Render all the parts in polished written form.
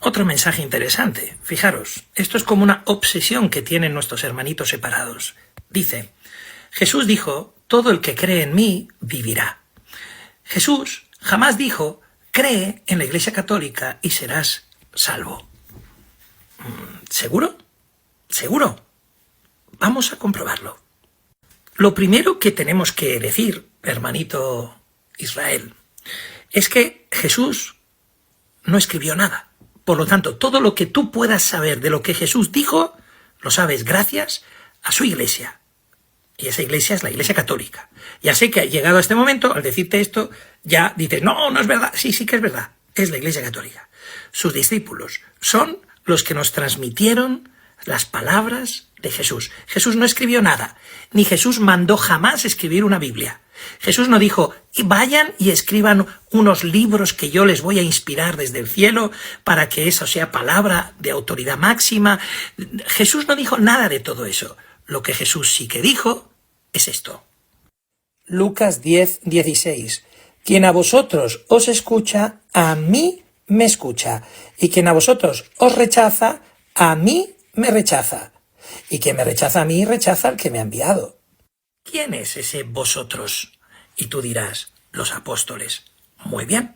Otro mensaje interesante. Fijaros, esto es como una obsesión que tienen nuestros hermanitos separados. Dice, Jesús dijo, todo el que cree en mí vivirá. Jesús jamás dijo, cree en la Iglesia Católica y serás salvo. ¿Seguro? ¿Seguro? Vamos a comprobarlo. Lo primero que tenemos que decir, hermanito Israel, es que Jesús no escribió nada. Por lo tanto, todo lo que tú puedas saber de lo que Jesús dijo, lo sabes gracias a su iglesia. Y esa iglesia es la Iglesia Católica. Ya sé que llegado a este momento, al decirte esto, ya dices, no, no es verdad. Sí, sí que es verdad. Es la Iglesia Católica. Sus discípulos son los que nos transmitieron las palabras de Jesús. Jesús no escribió nada, ni Jesús mandó jamás escribir una Biblia. Jesús no dijo, vayan y escriban unos libros que yo les voy a inspirar desde el cielo para que eso sea palabra de autoridad máxima. Jesús no dijo nada de todo eso. Lo que Jesús sí que dijo es esto. Lucas 10:16. Quien a vosotros os escucha, a mí me escucha. Y quien a vosotros os rechaza, a mí me rechaza. Y quien me rechaza a mí, rechaza al que me ha enviado. ¿Quién es ese vosotros? Y tú dirás, los apóstoles. Muy bien.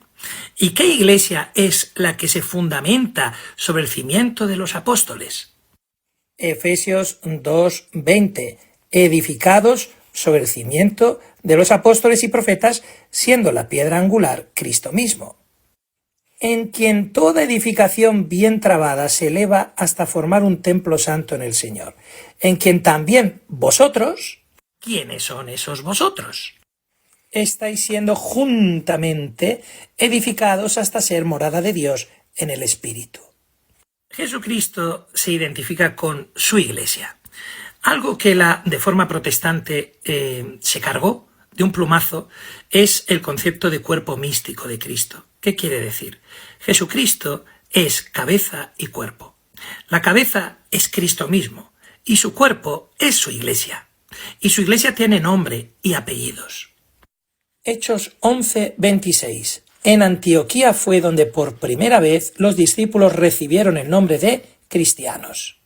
¿Y qué iglesia es la que se fundamenta sobre el cimiento de los apóstoles? Efesios 2:20. Edificados sobre el cimiento de los apóstoles y profetas, siendo la piedra angular Cristo mismo, en quien toda edificación bien trabada se eleva hasta formar un templo santo en el Señor, en quien también vosotros, ¿quiénes son esos vosotros? Estáis siendo juntamente edificados hasta ser morada de Dios en el Espíritu. Jesucristo se identifica con su iglesia. Algo que de forma protestante se cargó de un plumazo es el concepto de cuerpo místico de Cristo. ¿Qué quiere decir? Jesucristo es cabeza y cuerpo. La cabeza es Cristo mismo y su cuerpo es su iglesia. Y su iglesia tiene nombre y apellidos. Hechos 11:26. En Antioquía fue donde por primera vez los discípulos recibieron el nombre de cristianos.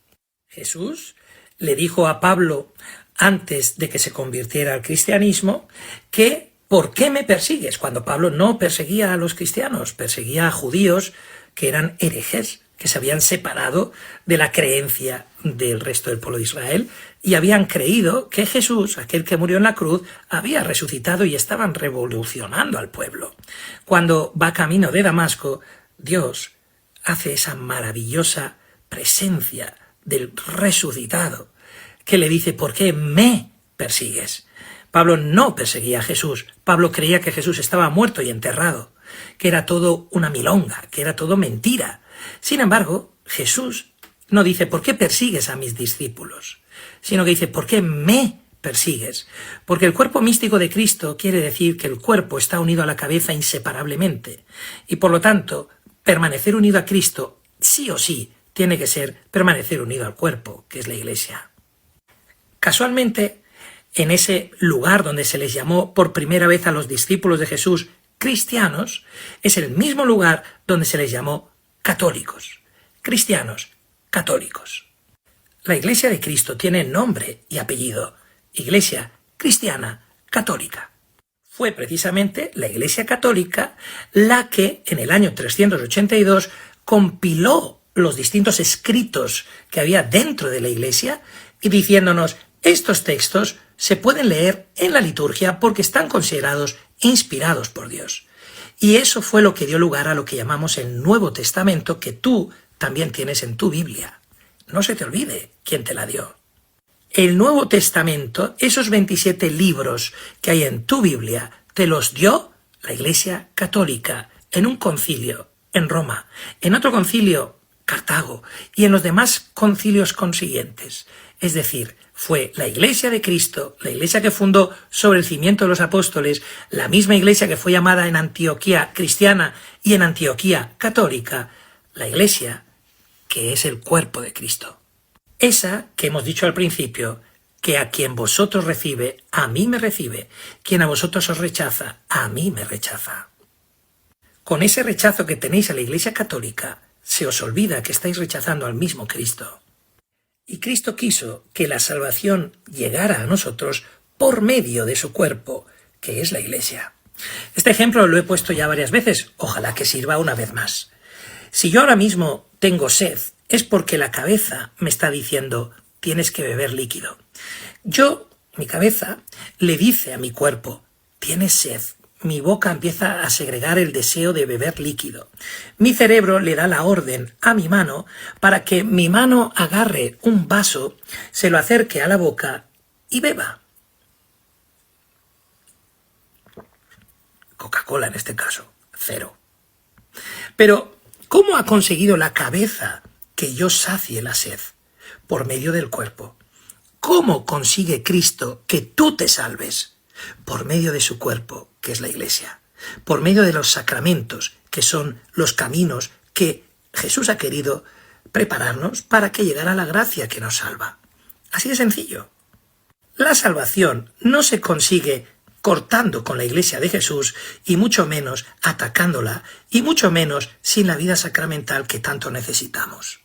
Jesús le dijo a Pablo, antes de que se convirtiera al cristianismo, que ¿por qué me persigues? Cuando Pablo no perseguía a los cristianos, perseguía a judíos que eran herejes, que se habían separado de la creencia del resto del pueblo de Israel y habían creído que Jesús, aquel que murió en la cruz, había resucitado y estaban revolucionando al pueblo. Cuando va camino de Damasco, Dios hace esa maravillosa presencia del resucitado que le dice, ¿por qué me persigues? Pablo no perseguía a Jesús. Pablo creía que Jesús estaba muerto y enterrado, que era todo una milonga, que era todo mentira. Sin embargo, Jesús no dice, ¿por qué persigues a mis discípulos? Sino que dice, ¿por qué me persigues? Porque el cuerpo místico de Cristo quiere decir que el cuerpo está unido a la cabeza inseparablemente. Y por lo tanto, permanecer unido a Cristo, sí o sí, tiene que ser permanecer unido al cuerpo, que es la iglesia. Casualmente, en ese lugar donde se les llamó por primera vez a los discípulos de Jesús cristianos, es el mismo lugar donde se les llamó católicos. Cristianos, católicos. La Iglesia de Cristo tiene nombre y apellido. Iglesia Cristiana Católica. Fue precisamente la Iglesia Católica la que, en el año 382, compiló los distintos escritos que había dentro de la Iglesia y diciéndonos, estos textos se pueden leer en la liturgia porque están considerados inspirados por Dios. Y eso fue lo que dio lugar a lo que llamamos el Nuevo Testamento, que tú también tienes en tu Biblia. No se te olvide quién te la dio. El Nuevo Testamento, esos 27 libros que hay en tu Biblia, te los dio la Iglesia Católica en un concilio en Roma, en otro concilio Cartago y en los demás concilios consiguientes. Es decir, fue la Iglesia de Cristo, la Iglesia que fundó sobre el cimiento de los apóstoles, la misma Iglesia que fue llamada en Antioquía cristiana y en Antioquía católica, la Iglesia que es el cuerpo de Cristo. Esa que hemos dicho al principio, que a quien vosotros recibe, a mí me recibe, quien a vosotros os rechaza, a mí me rechaza. Con ese rechazo que tenéis a la Iglesia católica, se os olvida que estáis rechazando al mismo Cristo. Y Cristo quiso que la salvación llegara a nosotros por medio de su cuerpo, que es la Iglesia. Este ejemplo lo he puesto ya varias veces, ojalá que sirva una vez más. Si yo ahora mismo tengo sed, es porque la cabeza me está diciendo, tienes que beber líquido. Mi cabeza, le dice a mi cuerpo, tienes sed. Mi boca empieza a segregar el deseo de beber líquido. Mi cerebro le da la orden a mi mano para que mi mano agarre un vaso, se lo acerque a la boca y beba. Coca-Cola en este caso, 0. Pero, ¿cómo ha conseguido la cabeza que yo sacie la sed? Por medio del cuerpo. ¿Cómo consigue Cristo que tú te salves? Por medio de su cuerpo, que es la Iglesia. Por medio de los sacramentos, que son los caminos que Jesús ha querido prepararnos para que llegara la gracia que nos salva. Así de sencillo. La salvación no se consigue cortando con la Iglesia de Jesús, y mucho menos atacándola, y mucho menos sin la vida sacramental que tanto necesitamos.